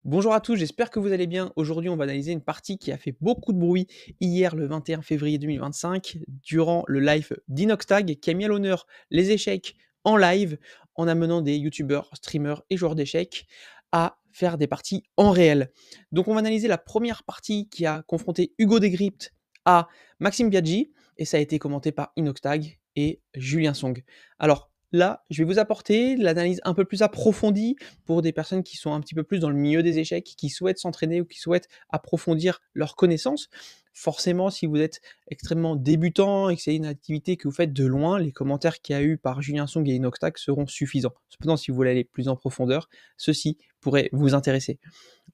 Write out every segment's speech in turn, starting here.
Bonjour à tous, j'espère que vous allez bien. Aujourd'hui, on va analyser une partie qui a fait beaucoup de bruit hier, le 21 février 2025, durant le live d'Inoxtag, qui a mis à l'honneur les échecs en live, en amenant des youtubeurs, streamers et joueurs d'échecs à faire des parties en réel. Donc, on va analyser la première partie qui a confronté Hugo Desgrypts à Maxime Biaggi, et ça a été commenté par Inoxtag et Julien Song. Alors, là, je vais vous apporter l'analyse un peu plus approfondie pour des personnes qui sont un petit peu plus dans le milieu des échecs, qui souhaitent s'entraîner ou qui souhaitent approfondir leurs connaissances. Forcément, si vous êtes extrêmement débutant et que c'est une activité que vous faites de loin, les commentaires qu'il y a eu par Julien Song et Inoxtag seront suffisants. Cependant, si vous voulez aller plus en profondeur, ceci pourrait vous intéresser.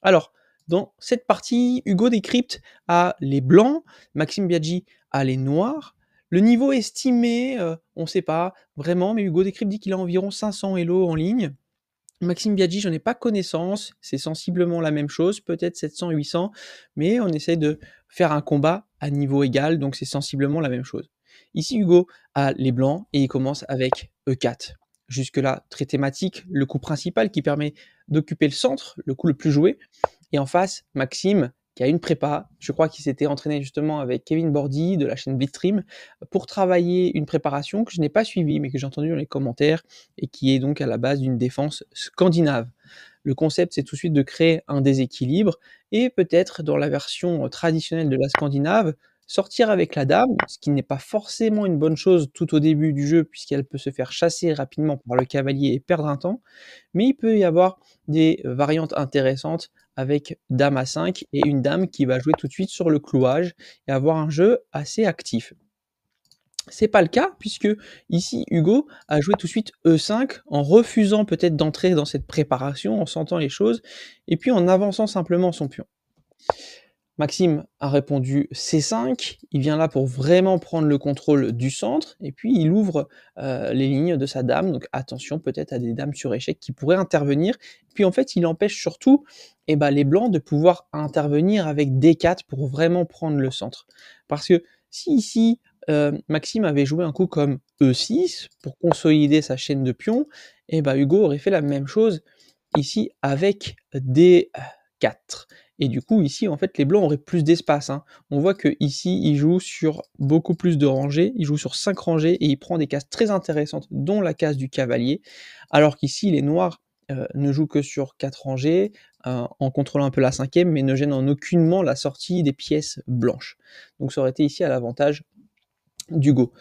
Alors, dans cette partie, Hugo décrypte à les blancs, Maxime Biaggi à les noirs. Le niveau estimé, on ne sait pas vraiment, mais Hugo décrypte dit qu'il a environ 500 Elo en ligne. Maxime Biaggi, j'en ai pas connaissance, c'est sensiblement la même chose, peut-être 700-800, mais on essaie de faire un combat à niveau égal, donc c'est sensiblement la même chose. Ici, Hugo a les blancs et il commence avec E4. Jusque-là, très thématique, le coup principal qui permet d'occuper le centre, le coup le plus joué. Et en face, Maxime, qui a une prépa, je crois qu'il s'était entraîné justement avec Kevin Bordy de la chaîne Blitzstream pour travailler une préparation que je n'ai pas suivie, mais que j'ai entendue dans les commentaires et qui est donc à la base d'une défense scandinave. Le concept, c'est tout de suite de créer un déséquilibre et peut-être dans la version traditionnelle de la scandinave, sortir avec la dame, ce qui n'est pas forcément une bonne chose tout au début du jeu puisqu'elle peut se faire chasser rapidement par le cavalier et perdre un temps, mais il peut y avoir des variantes intéressantes avec dame à 5 et une dame qui va jouer tout de suite sur le clouage et avoir un jeu assez actif. C'est pas le cas puisque ici Hugo a joué tout de suite E5 en refusant peut-être d'entrer dans cette préparation, en sentant les choses et puis en avançant simplement son pion. Maxime a répondu C5, il vient là pour vraiment prendre le contrôle du centre, et puis il ouvre les lignes de sa dame, donc attention peut-être à des dames sur échec qui pourraient intervenir, puis en fait il empêche surtout les blancs de pouvoir intervenir avec D4 pour vraiment prendre le centre. Parce que si ici Maxime avait joué un coup comme E6 pour consolider sa chaîne de pions, Hugo aurait fait la même chose ici avec D4. Et du coup, ici, en fait, les blancs auraient plus d'espace, hein. On voit que ici, il joue sur beaucoup plus de rangées, il joue sur 5 rangées et il prend des cases très intéressantes, dont la case du cavalier, alors qu'ici, les noirs ne jouent que sur 4 rangées, en contrôlant un peu la cinquième, mais ne gênent en aucunement la sortie des pièces blanches. Donc ça aurait été ici à l'avantage d'Hugo.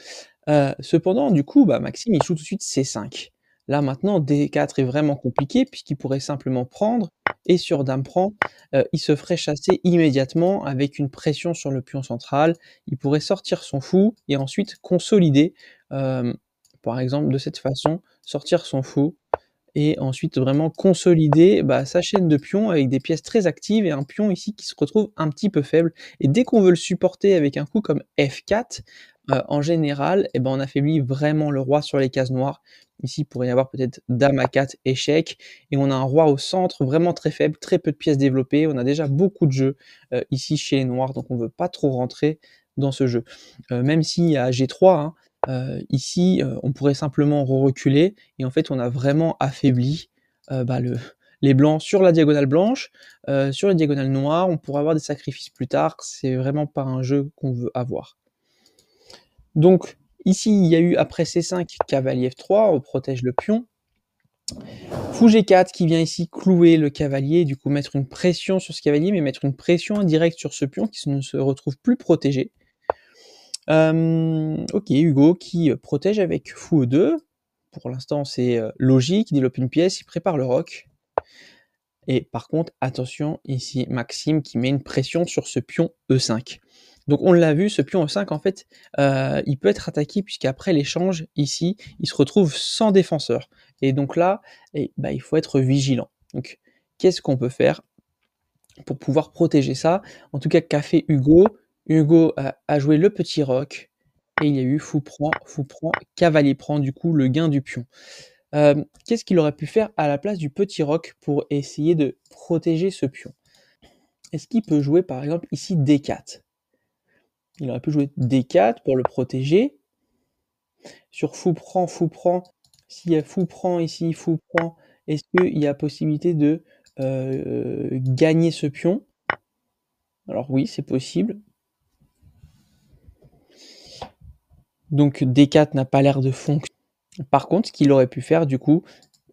Cependant, du coup, Maxime, il joue tout de suite C5. Là, maintenant, D4 est vraiment compliqué, puisqu'il pourrait simplement prendre, et sur dame prend, il se ferait chasser immédiatement avec une pression sur le pion central. Il pourrait sortir son fou, et ensuite consolider, par exemple, de cette façon, sortir son fou, et ensuite vraiment consolider sa chaîne de pions avec des pièces très actives et un pion ici qui se retrouve un petit peu faible. Et dès qu'on veut le supporter avec un coup comme F4, en général, on affaiblit vraiment le roi sur les cases noires. Ici, il pourrait y avoir peut-être dame à 4, échec, et on a un roi au centre vraiment très faible, très peu de pièces développées. On a déjà beaucoup de jeux ici chez les noirs, donc on ne veut pas trop rentrer dans ce jeu. Même si à G3, hein, ici, on pourrait simplement reculer et en fait, on a vraiment affaibli les blancs sur la diagonale blanche, sur la diagonale noire. On pourrait avoir des sacrifices plus tard. C'est vraiment pas un jeu qu'on veut avoir. Donc ici, il y a eu après C5, cavalier F3, on protège le pion. Fou G4 qui vient ici clouer le cavalier, du coup mettre une pression sur ce cavalier, mais mettre une pression indirecte sur ce pion qui ne se retrouve plus protégé. Ok, Hugo qui protège avec fou E2. Pour l'instant, c'est logique, il développe une pièce, il prépare le roc. Et par contre, attention, ici, Maxime qui met une pression sur ce pion E5. Donc on l'a vu, ce pion E5, en fait, il peut être attaqué puisqu'après l'échange, ici, il se retrouve sans défenseur. Et donc là, il faut être vigilant. Donc, qu'est-ce qu'on peut faire pour pouvoir protéger ça? En tout cas, qu'a fait Hugo? Hugo a joué le petit roc, et il y a eu fou prend, cavalier prend, du coup, le gain du pion. Qu'est-ce qu'il aurait pu faire à la place du petit roc pour essayer de protéger ce pion? Est-ce qu'il peut jouer par exemple ici D4? Il aurait pu jouer D4 pour le protéger. Sur fou prend, s'il y a fou prend ici, fou prend, est-ce qu'il y a possibilité de gagner ce pion. Alors oui, c'est possible. Donc D4 n'a pas l'air de fonctionner. Par contre, ce qu'il aurait pu faire du coup,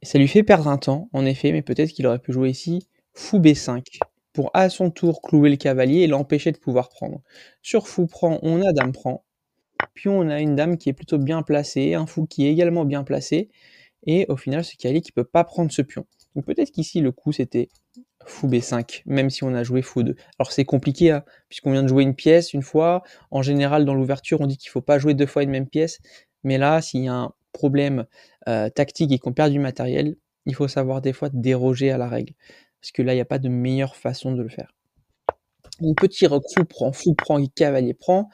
ça lui fait perdre un temps, en effet, mais peut-être qu'il aurait pu jouer ici fou B5 pour à son tour clouer le cavalier et l'empêcher de pouvoir prendre. Sur fou prend, on a dame prend, puis on a une dame qui est plutôt bien placée, un fou qui est également bien placé, et au final, ce cavalier qui peut pas prendre ce pion. Donc peut-être qu'ici, le coup, c'était fou B5, même si on a joué fou 2. Alors c'est compliqué, hein, puisqu'on vient de jouer une pièce une fois. En général, dans l'ouverture, on dit qu'il ne faut pas jouer 2 fois une même pièce. Mais là, s'il y a un problème tactique et qu'on perd du matériel, il faut savoir des fois déroger à la règle. Parce que là, il n'y a pas de meilleure façon de le faire. Donc petit roc, fou prend, cavalier prend.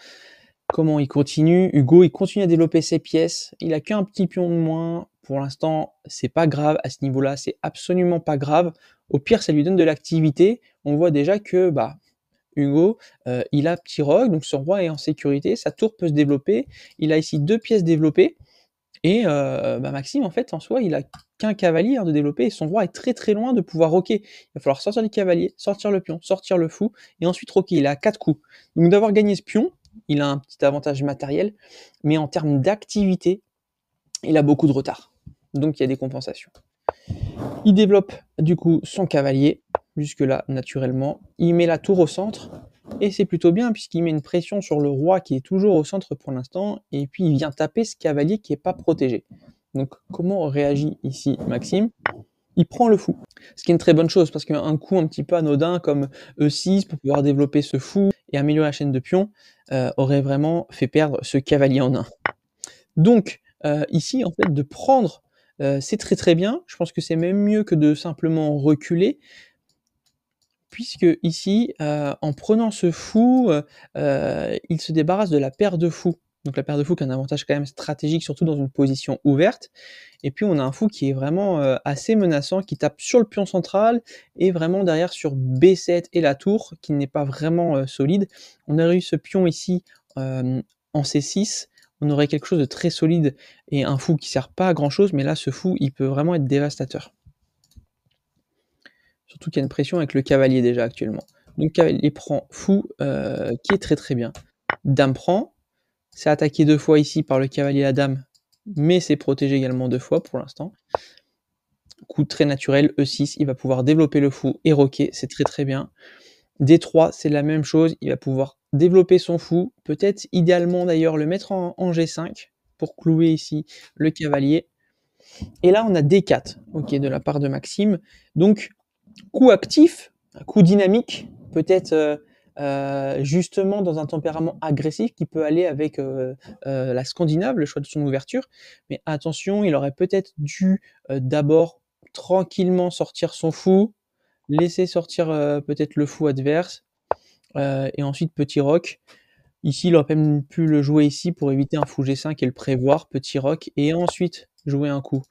Comment il continue? Hugo, il continue à développer ses pièces. Il a qu'un petit pion de moins. Pour l'instant, c'est pas grave à ce niveau-là. C'est absolument pas grave. Au pire, ça lui donne de l'activité. On voit déjà que Hugo, il a petit roc, donc son roi est en sécurité. Sa tour peut se développer. Il a ici 2 pièces développées. Et Maxime, en fait, en soi, il a qu'un cavalier de développer. Et son roi est très très loin de pouvoir roquer. Il va falloir sortir le cavalier, sortir le pion, sortir le fou, et ensuite roquer. Il a 4 coups. Donc d'avoir gagné ce pion, il a un petit avantage matériel, mais en termes d'activité, il a beaucoup de retard. Donc il y a des compensations. Il développe du coup son cavalier, jusque-là naturellement. Il met la tour au centre, et c'est plutôt bien puisqu'il met une pression sur le roi qui est toujours au centre pour l'instant, et puis il vient taper ce cavalier qui n'est pas protégé. Donc comment réagit ici Maxime? Il prend le fou. Ce qui est une très bonne chose, parce qu'un coup un petit peu anodin comme E6 pour pouvoir développer ce fou et améliorer la chaîne de pions aurait vraiment fait perdre ce cavalier en 1. Donc ici, en fait, de prendre, c'est très très bien. Je pense que c'est même mieux que de simplement reculer, puisque ici, en prenant ce fou, il se débarrasse de la paire de fous. Donc la paire de fous qui a un avantage quand même stratégique, surtout dans une position ouverte. Et puis on a un fou qui est vraiment assez menaçant, qui tape sur le pion central et vraiment derrière sur B7 et la tour, qui n'est pas vraiment solide. On aurait eu ce pion ici en C6, on aurait quelque chose de très solide et un fou qui sert pas à grand chose, mais là ce fou il peut vraiment être dévastateur. Surtout qu'il y a une pression avec le cavalier déjà actuellement. Donc cavalier prend fou, qui est très très bien. Dame prend, c'est attaqué 2 fois ici par le cavalier et la dame, mais c'est protégé également 2 fois pour l'instant. Coup très naturel, E6, il va pouvoir développer le fou et roquer, c'est très très bien. D3, c'est la même chose, il va pouvoir développer son fou, peut-être idéalement d'ailleurs le mettre en G5 pour clouer ici le cavalier. Et là on a D4, ok, de la part de Maxime. Donc coup actif, coup dynamique, peut-être justement dans un tempérament agressif qui peut aller avec la Scandinave, le choix de son ouverture. Mais attention, il aurait peut-être dû d'abord tranquillement sortir son fou, laisser sortir peut-être le fou adverse, et ensuite petit roc. Ici, il aurait même pu le jouer ici pour éviter un fou G5 et le prévoir, petit roc, et ensuite jouer un coup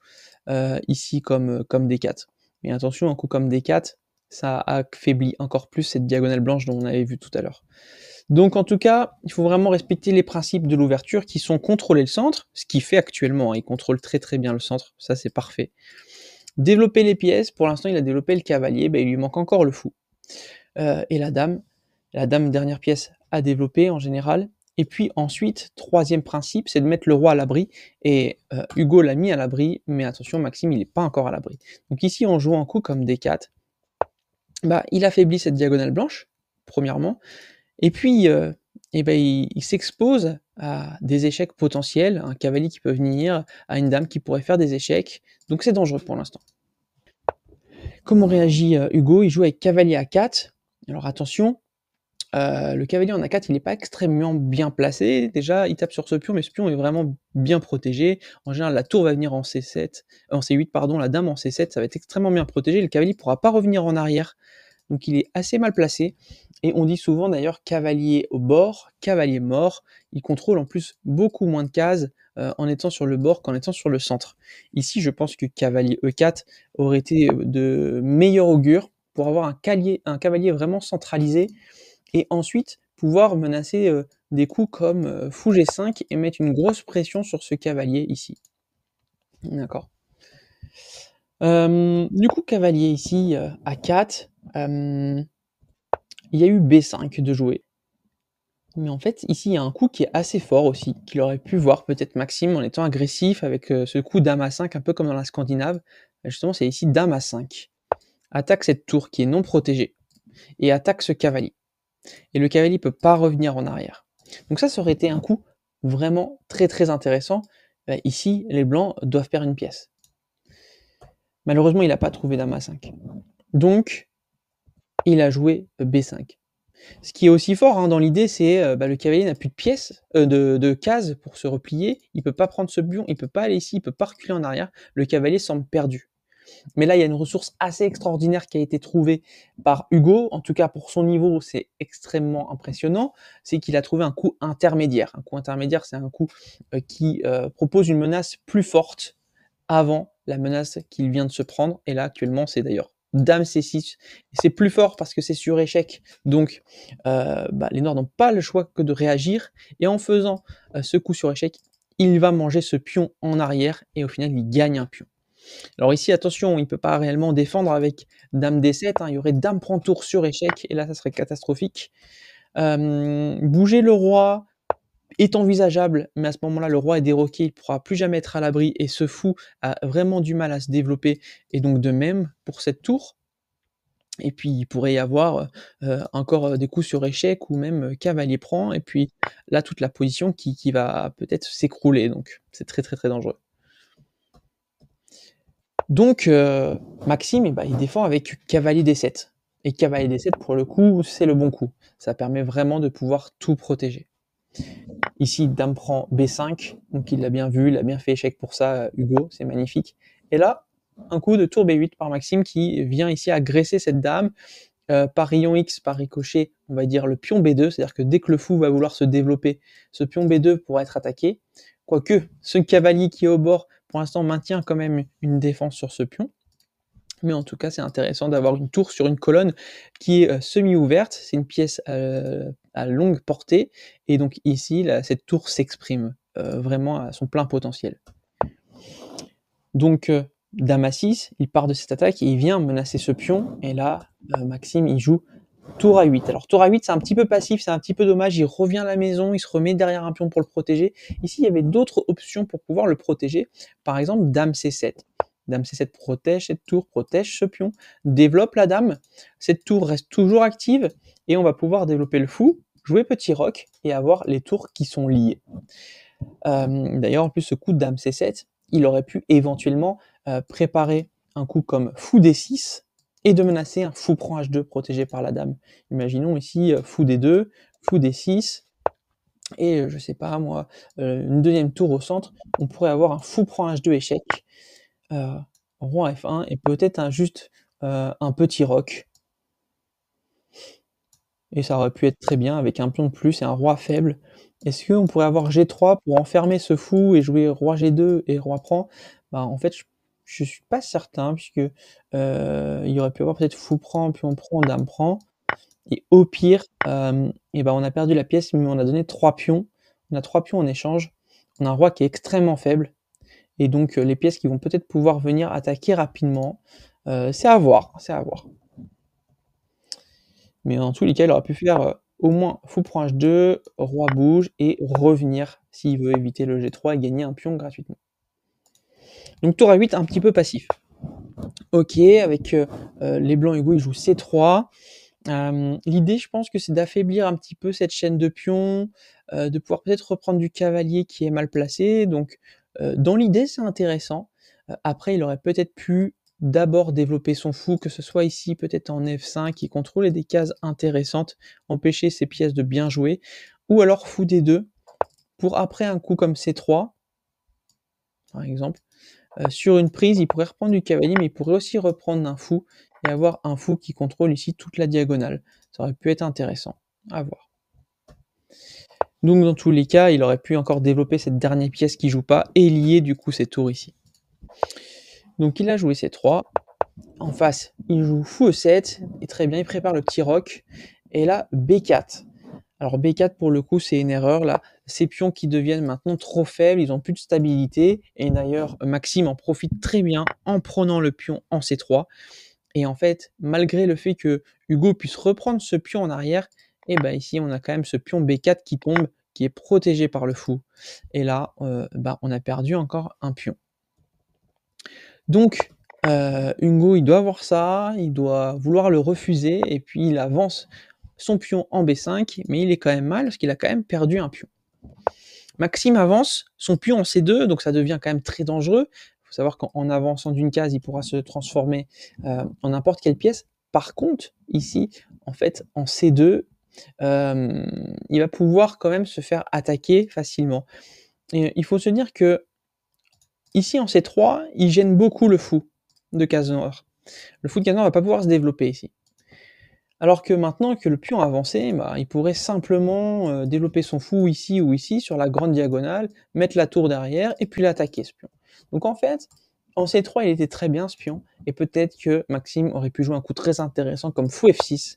ici comme D4. Mais attention, un coup comme D4, ça affaiblit encore plus cette diagonale blanche dont on avait vu tout à l'heure. Donc en tout cas, il faut vraiment respecter les principes de l'ouverture qui sont contrôler le centre, ce qu'il fait actuellement, hein, il contrôle très très bien le centre, ça c'est parfait. Développer les pièces, pour l'instant il a développé le cavalier, il lui manque encore le fou. Et la dame, dernière pièce à développer en général. Et puis ensuite, troisième principe, c'est de mettre le roi à l'abri. Et Hugo l'a mis à l'abri, mais attention, Maxime, il n'est pas encore à l'abri. Donc ici, en jouant un coup comme D4, il affaiblit cette diagonale blanche, premièrement. Et puis, il s'expose à des échecs potentiels, un cavalier qui peut venir, à une dame qui pourrait faire des échecs. Donc c'est dangereux pour l'instant. Comment réagit Hugo? Il joue avec cavalier A4. Alors attention, le cavalier en A4, il n'est pas extrêmement bien placé. Déjà, il tape sur ce pion, mais ce pion est vraiment bien protégé. En général, la tour va venir en C7, en C8, pardon, la dame en C7, ça va être extrêmement bien protégé. Le cavalier ne pourra pas revenir en arrière. Donc il est assez mal placé. Et on dit souvent d'ailleurs cavalier au bord, cavalier mort. Il contrôle en plus beaucoup moins de cases en étant sur le bord qu'en étant sur le centre. Ici, je pense que cavalier E4 aurait été de meilleur augure pour avoir un cavalier vraiment centralisé et ensuite pouvoir menacer des coups comme fou G5 et mettre une grosse pression sur ce cavalier ici. D'accord. Du coup, cavalier ici, A4, il y a eu B5 de jouer. Mais en fait, ici, il y a un coup qui est assez fort aussi, qu'il aurait pu voir peut-être Maxime en étant agressif avec, ce coup dame A5 un peu comme dans la Scandinave. Justement, c'est ici dame A5. Attaque cette tour qui est non protégée et attaque ce cavalier. Et le cavalier peut pas revenir en arrière. Donc ça aurait été un coup vraiment très, très intéressant. Ici, les blancs doivent perdre une pièce. Malheureusement, il a pas trouvé dame A5. Donc, il a joué B5. Ce qui est aussi fort, hein, dans l'idée, c'est, le cavalier n'a plus de pièces, de cases pour se replier. Il peut pas prendre ce pion, il peut pas aller ici, il peut pas reculer en arrière. Le cavalier semble perdu. Mais là, il y a une ressource assez extraordinaire qui a été trouvée par Hugo. En tout cas, pour son niveau, c'est extrêmement impressionnant. C'est qu'il a trouvé un coup intermédiaire. Un coup intermédiaire, c'est un coup qui propose une menace plus forte avant la menace qu'il vient de se prendre. Et là, actuellement, c'est d'ailleurs dame C6. C'est plus fort parce que c'est sur échec. Donc, les noirs n'ont pas le choix que de réagir. Et en faisant ce coup sur échec, il va manger ce pion en arrière et au final, il gagne un pion. Alors ici, attention, il ne peut pas réellement défendre avec dame D7, hein, il y aurait dame prend tour sur échec, et là, ça serait catastrophique. Bouger le roi est envisageable, mais à ce moment-là, le roi est déroqué, il ne pourra plus jamais être à l'abri, et ce fou a vraiment du mal à se développer, et donc de même pour cette tour. Et puis il pourrait y avoir encore des coups sur échec, ou même cavalier prend, et puis là, toute la position qui va peut-être s'écrouler, donc c'est très très très dangereux. Donc, Maxime, il défend avec cavalier D7. Et cavalier D7, pour le coup, c'est le bon coup. Ça permet vraiment de pouvoir tout protéger. Ici, dame prend B5, donc il l'a bien vu, il a bien fait échec pour ça, Hugo, c'est magnifique. Et là, un coup de tour B8 par Maxime qui vient ici agresser cette dame. Par rayon X, par ricochet, on va dire le pion B2, c'est-à-dire que dès que le fou va vouloir se développer, ce pion B2 pourra être attaqué. Quoique, ce cavalier qui est au bord, pour l'instant, maintient quand même une défense sur ce pion. Mais en tout cas, c'est intéressant d'avoir une tour sur une colonne qui est semi-ouverte. C'est une pièce à longue portée. Et donc ici, cette tour s'exprime vraiment à son plein potentiel. Donc, dame A6, il part de cette attaque et il vient menacer ce pion. Et là, Maxime, il joue tour A8. Alors, tour A8, c'est un petit peu passif, c'est un petit peu dommage. Il revient à la maison, il se remet derrière un pion pour le protéger. Ici, il y avait d'autres options pour pouvoir le protéger. Par exemple, dame C7. Dame C7 protège cette tour, protège ce pion, développe la dame. Cette tour reste toujours active et on va pouvoir développer le fou, jouer petit roc et avoir les tours qui sont liées. D'ailleurs, en plus, ce coup de dame C7, il aurait pu éventuellement préparer un coup comme fou D6 et de menacer un fou prend H2 protégé par la dame. Imaginons ici fou D2, fou D6, et je sais pas moi, une deuxième tour au centre, on pourrait avoir un fou prend H2 échec, roi F1, et peut-être juste un petit roc. Et ça aurait pu être très bien avec un pion de plus et un roi faible. Est-ce qu'on pourrait avoir G3 pour enfermer ce fou et jouer roi G2 et roi prend? En fait, je suis pas certain, puisque il y aurait pu avoir peut-être fou prend, pion prend, dame prend. Et au pire, on a perdu la pièce, mais on a donné 3 pions. On a 3 pions en échange. On a un roi qui est extrêmement faible. Et donc les pièces qui vont peut-être pouvoir venir attaquer rapidement. C'est à voir, c'est à voir. Mais en tous les cas, il aurait pu faire au moins fou prend H2, roi bouge, et revenir s'il veut éviter le G3 et gagner un pion gratuitement. Donc tour A8, un petit peu passif. Ok, avec les blancs, Hugo, il joue C3. L'idée, je pense que c'est d'affaiblir un petit peu cette chaîne de pions, de pouvoir peut-être reprendre du cavalier qui est mal placé. Donc, dans l'idée, c'est intéressant. Après, il aurait peut-être pu d'abord développer son fou, que ce soit ici, peut-être en F5, qui contrôlait des cases intéressantes, empêcher ses pièces de bien jouer, ou alors fou D2, pour après un coup comme C3, par exemple. Sur une prise, il pourrait reprendre du cavalier, mais il pourrait aussi reprendre un fou, et avoir un fou qui contrôle ici toute la diagonale. Ça aurait pu être intéressant, à voir. Donc dans tous les cas, il aurait pu encore développer cette dernière pièce qui joue pas, et lier du coup ses tours ici. Donc il a joué C3. En face, il joue fou E7, et très bien, il prépare le petit roc. Et là, B4. Alors B4, pour le coup, c'est une erreur, là. ces pions qui deviennent maintenant trop faibles, ils ont plus de stabilité et d'ailleurs Maxime en profite très bien en prenant le pion en C3 et en fait, malgré le fait que Hugo puisse reprendre ce pion en arrière, et bah, ici on a quand même ce pion B4 qui tombe, qui est protégé par le fou et là, bah, on a perdu encore un pion. Donc Hugo, il doit voir ça, il doit vouloir le refuser et puis il avance son pion en B5, mais il est quand même mal parce qu'il a quand même perdu un pion. Maxime avance son pion en C2, donc ça devient quand même très dangereux. Il faut savoir qu'en avançant d'une case, il pourra se transformer en n'importe quelle pièce. Par contre, ici, en fait, en C2, il va pouvoir quand même se faire attaquer facilement. Et il faut se dire que ici en C3, il gêne beaucoup le fou de case noire. Le fou de case noire ne va pas pouvoir se développer ici. Alors que maintenant que le pion a avancé, bah, il pourrait simplement développer son fou ici ou ici sur la grande diagonale, mettre la tour derrière et puis l'attaquer ce pion. Donc en fait, en C3 il était très bien ce pion, et peut-être que Maxime aurait pu jouer un coup très intéressant comme fou F6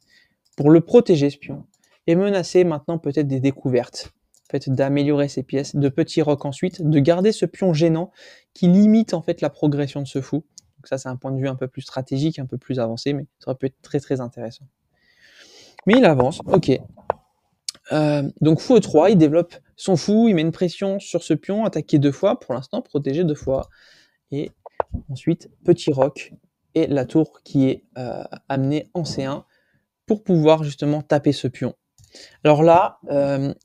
pour le protéger ce pion, et menacer maintenant peut-être des découvertes, en fait, d'améliorer ses pièces, de petits rocs ensuite, de garder ce pion gênant qui limite en fait la progression de ce fou. Donc ça c'est un point de vue un peu plus stratégique, un peu plus avancé, mais ça aurait pu être très très intéressant. Mais il avance, ok. Donc fou E3, il développe son fou, il met une pression sur ce pion, attaqué 2 fois, pour l'instant protégé 2 fois. Et ensuite, petit roc, et la tour qui est amenée en C1 pour pouvoir justement taper ce pion. Alors là,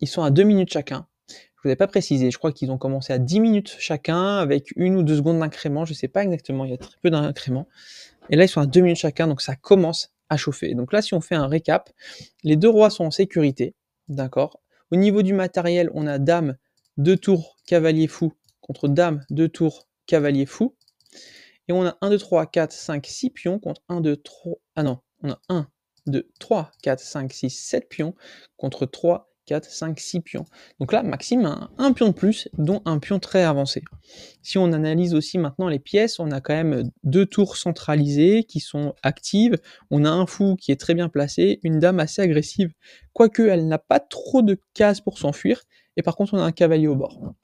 ils sont à 2 minutes chacun. Je vous avais pas précisé, je crois qu'ils ont commencé à 10 minutes chacun, avec 1 ou 2 secondes d'incrément, je sais pas exactement, il y a très peu d'incrément. Et là, ils sont à 2 minutes chacun, donc ça commence à chauffer. Donc là, si on fait un récap, les deux rois sont en sécurité, d'accord. Au niveau du matériel, on a dame, 2 tours, cavalier fou, contre dame, 2 tours, cavalier fou. Et on a 1, 2, 3, 4, 5, 6 pions contre 1, 2, 3... Ah non, on a 1, 2, 3, 4, 5, 6, 7 pions contre 3, 4, 5, 6 pions. Donc là, Maxime a un pion de plus, dont un pion très avancé. Si on analyse aussi maintenant les pièces, on a quand même 2 tours centralisées qui sont actives, on a un fou qui est très bien placé, une dame assez agressive, quoique elle n'a pas trop de cases pour s'enfuir, et par contre on a un cavalier au bord.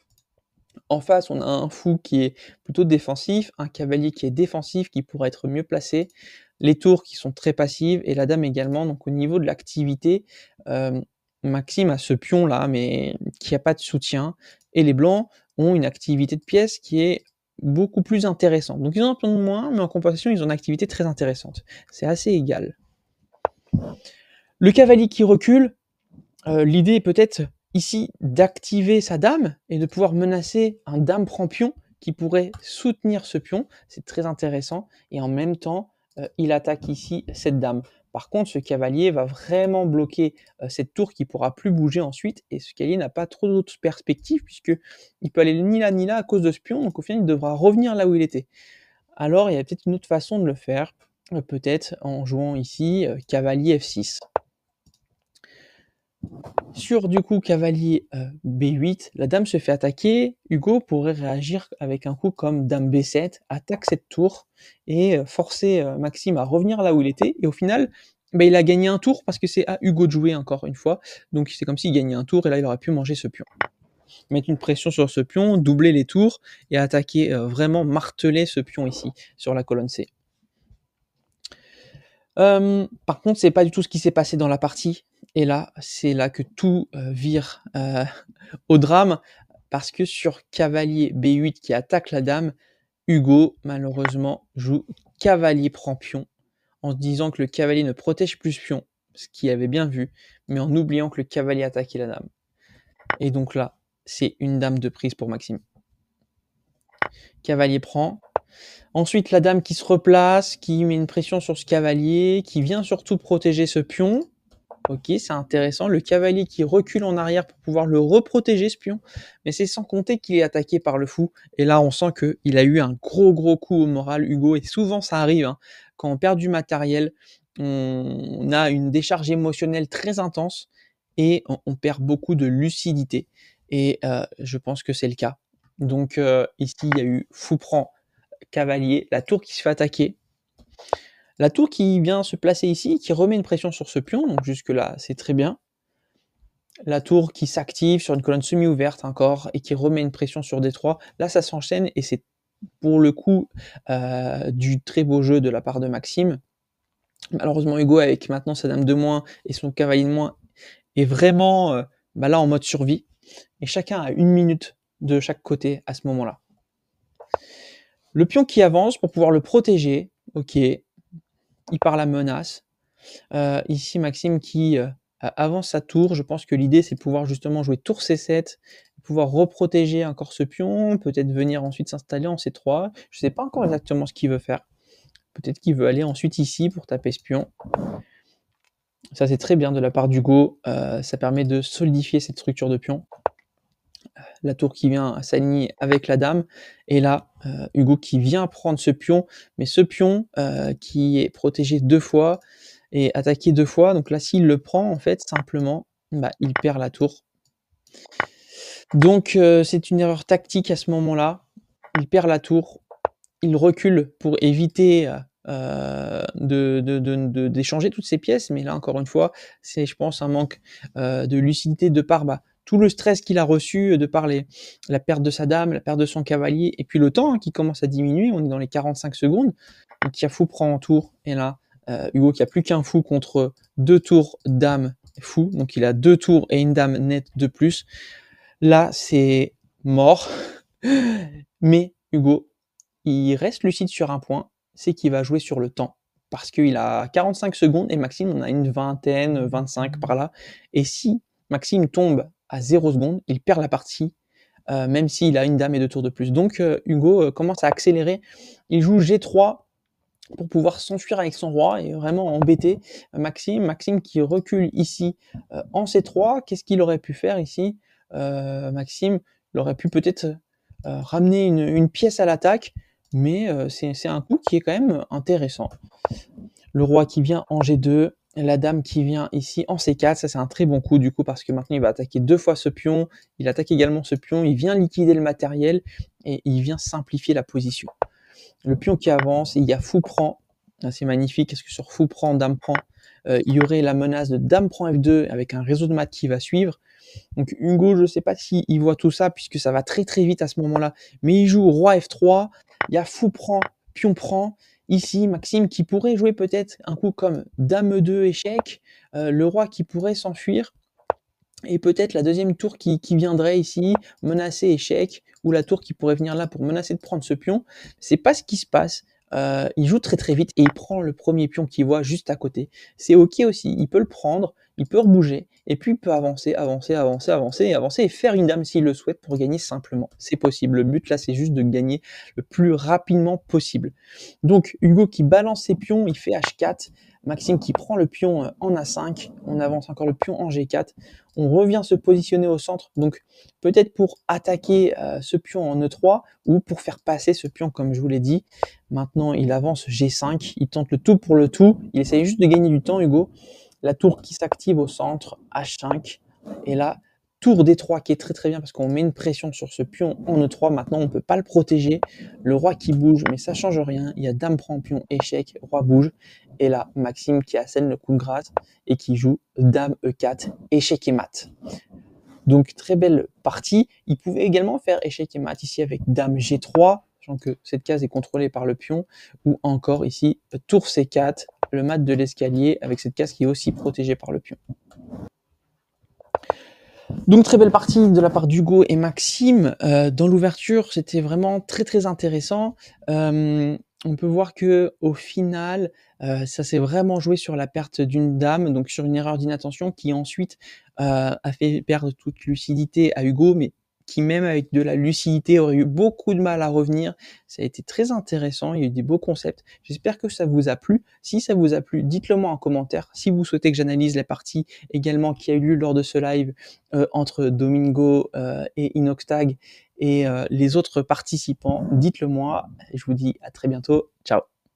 En face, on a un fou qui est plutôt défensif, un cavalier qui est défensif, qui pourrait être mieux placé, les tours qui sont très passives, et la dame également. Donc au niveau de l'activité, Maxime a ce pion-là, mais qui n'a pas de soutien, et les blancs ont une activité de pièce qui est beaucoup plus intéressante. Donc ils ont un pion de moins, mais en compensation, ils ont une activité très intéressante. C'est assez égal. Le cavalier qui recule, l'idée est peut-être ici d'activer sa dame et de pouvoir menacer un dame prend pion qui pourrait soutenir ce pion, c'est très intéressant, et en même temps il attaque ici cette dame. Par contre, ce cavalier va vraiment bloquer cette tour qui pourra plus bouger ensuite, et ce cavalier n'a pas trop d'autres perspectives puisque il peut aller ni là ni là à cause de ce pion, donc au final il devra revenir là où il était. Alors il y a peut-être une autre façon de le faire, peut-être en jouant ici cavalier F6. Sur du coup cavalier B8, la dame se fait attaquer, Hugo pourrait réagir avec un coup comme dame B7, attaque cette tour et forcer Maxime à revenir là où il était, et au final bah, il a gagné un tour parce que c'est à Hugo de jouer encore une fois, donc c'est comme s'il gagnait un tour et là il aurait pu manger ce pion. Mettre une pression sur ce pion, doubler les tours et attaquer, vraiment marteler ce pion ici sur la colonne C. Par contre, c'est pas du tout ce qui s'est passé dans la partie, et là, c'est là que tout vire au drame, parce que sur cavalier B8 qui attaque la dame, Hugo, malheureusement, joue cavalier prend pion, en se disant que le cavalier ne protège plus ce pion, ce qu'il avait bien vu, mais en oubliant que le cavalier attaquait la dame. Et donc là, c'est une dame de prise pour Maxime. Cavalier prend. Ensuite, la dame qui se replace, qui met une pression sur ce cavalier, qui vient surtout protéger ce pion. Ok, c'est intéressant. Le cavalier qui recule en arrière pour pouvoir le reprotéger, ce pion. Mais c'est sans compter qu'il est attaqué par le fou. Et là, on sent qu'il a eu un gros coup au moral, Hugo. Et souvent, ça arrive. Hein. Quand on perd du matériel, on a une décharge émotionnelle très intense et on perd beaucoup de lucidité. Et je pense que c'est le cas. Donc ici, il y a eu fou prend cavalier, la tour qui se fait attaquer. La tour qui vient se placer ici, qui remet une pression sur ce pion, donc jusque là c'est très bien. La tour qui s'active sur une colonne semi-ouverte encore et qui remet une pression sur D3. Là, ça s'enchaîne et c'est pour le coup du très beau jeu de la part de Maxime. Malheureusement, Hugo, avec maintenant sa dame de moins et son cavalier de moins, est vraiment là en mode survie. Et chacun a 1 minute de chaque côté à ce moment-là. Le pion qui avance pour pouvoir le protéger, ok, il part la menace. Ici, Maxime qui avance sa tour. Je pense que l'idée, c'est de pouvoir justement jouer tour C7, pouvoir reprotéger encore ce pion, peut-être venir ensuite s'installer en C3. Je ne sais pas encore exactement ce qu'il veut faire. Peut-être qu'il veut aller ensuite ici pour taper ce pion. Ça, c'est très bien de la part d'Hugo. Ça permet de solidifier cette structure de pion. La tour qui vient s'aligner avec la dame. Et là, Hugo qui vient prendre ce pion. Mais ce pion qui est protégé 2 fois et attaqué 2 fois. Donc là, s'il le prend, en fait, simplement, il perd la tour. Donc, c'est une erreur tactique à ce moment-là. Il perd la tour. Il recule pour éviter d'échanger toutes ces pièces, mais là encore une fois, c'est je pense un manque de lucidité de par tout le stress qu'il a reçu de par la perte de sa dame, la perte de son cavalier, et puis le temps qui commence à diminuer, on est dans les 45 secondes, donc il y a fou prend en tour, et là, Hugo qui a plus qu'un fou contre 2 tours dame fou, donc il a 2 tours et une dame nette de plus. Là, c'est mort, mais Hugo, il reste lucide sur un point, c'est qu'il va jouer sur le temps. Parce qu'il a 45 secondes et Maxime en a une vingtaine, 25 par là. Et si Maxime tombe à 0 secondes, il perd la partie, même s'il a une dame et 2 tours de plus. Donc Hugo commence à accélérer. Il joue G3 pour pouvoir s'enfuir avec son roi et vraiment embêter Maxime. Maxime qui recule ici en C3. Qu'est-ce qu'il aurait pu faire ici Maxime, il aurait pu peut-être ramener une pièce à l'attaque, mais c'est un coup qui est quand même intéressant. Le roi qui vient en G2, la dame qui vient ici en C4, ça c'est un très bon coup du coup parce que maintenant il va attaquer 2 fois ce pion, il attaque également ce pion, il vient liquider le matériel et il vient simplifier la position. Le pion qui avance, il y a fou prend, c'est magnifique parce que sur fou prend, dame prend, il y aurait la menace de dame prend F2 avec un réseau de maths qui va suivre. Donc Hugo, je ne sais pas s'il voit tout ça, puisque ça va très très vite à ce moment-là, mais il joue roi F3, il y a fou prend, pion prend, ici Maxime qui pourrait jouer peut-être un coup comme dame E2 échec, le roi qui pourrait s'enfuir, et peut-être la deuxième tour qui viendrait ici, menacer échec, ou la tour qui pourrait venir là pour menacer de prendre ce pion. C'est pas ce qui se passe. Il joue très très vite et il prend le premier pion qu'il voit juste à côté. C'est ok aussi, il peut le prendre, il peut rebouger, et puis il peut avancer et faire une dame s'il le souhaite pour gagner simplement. C'est possible. Le but là, c'est juste de gagner le plus rapidement possible. Donc Hugo qui balance ses pions, il fait H4. Maxime qui prend le pion en A5, on avance encore le pion en G4, on revient se positionner au centre, donc peut-être pour attaquer ce pion en E3 ou pour faire passer ce pion comme je vous l'ai dit. Maintenant il avance G5, il tente le tout pour le tout, il essaye juste de gagner du temps Hugo. La tour qui s'active au centre, H5, et là tour D3 qui est très très bien parce qu'on met une pression sur ce pion en E3, maintenant on ne peut pas le protéger, le roi qui bouge mais ça change rien, il y a dame prend pion, échec, roi bouge, et là Maxime qui assène le coup de grâce et qui joue dame E4, échec et mat. Donc très belle partie, il pouvait également faire échec et mat ici avec dame G3, sachant que cette case est contrôlée par le pion, ou encore ici tour C4, le mat de l'escalier avec cette case qui est aussi protégée par le pion. Donc très belle partie de la part d'Hugo et Maxime. Dans l'ouverture, c'était vraiment très très intéressant. On peut voir que au final, ça s'est vraiment joué sur la perte d'une dame, donc sur une erreur d'inattention qui ensuite a fait perdre toute lucidité à Hugo, mais qui même avec de la lucidité aurait eu beaucoup de mal à revenir. Ça a été très intéressant, il y a eu des beaux concepts. J'espère que ça vous a plu. Si ça vous a plu, dites-le moi en commentaire. Si vous souhaitez que j'analyse les parties également qui a eu lieu lors de ce live entre Domingo et Inoxtag et les autres participants, dites-le moi. Je vous dis à très bientôt. Ciao.